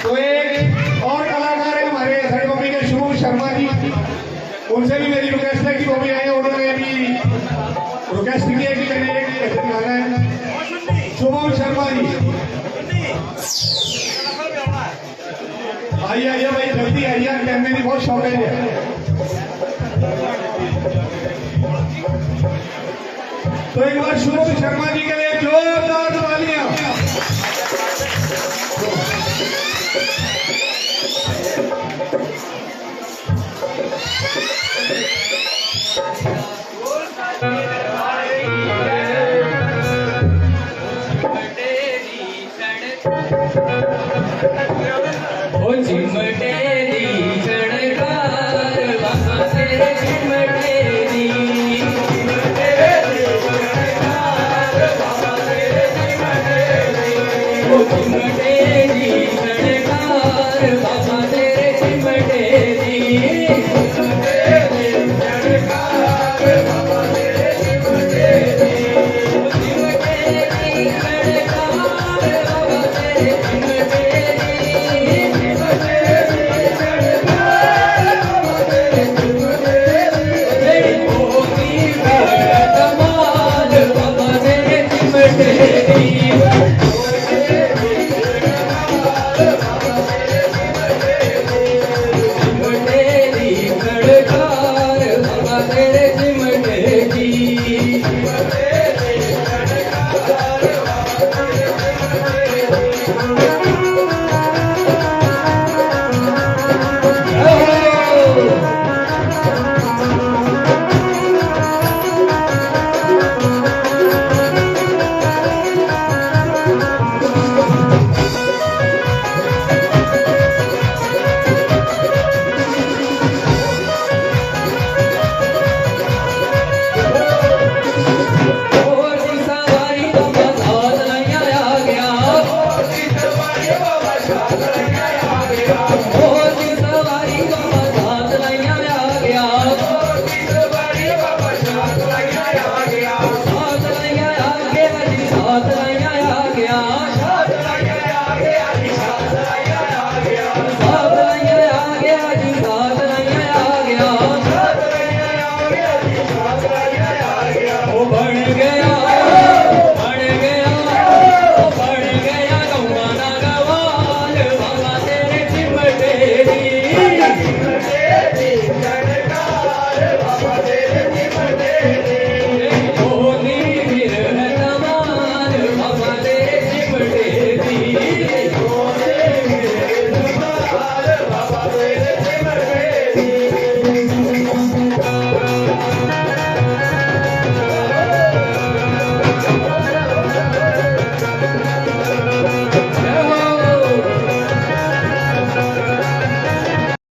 तो एक और कलाकार है हमारे साइड मम्मी के शुभम शर्मा जी, उनसे भी मेरी रिक्वेस्ट है कि वो भी आए। उन्होंने भी रिक्वेस्ट की है कि मैंने एक गाना है। शुभम शर्मा जी आइए आइए भाई, जल्दी आइए, कहने की बहुत शौक है। तो एक बार शुभम शर्मा जी के लिए जोरदार तालियां।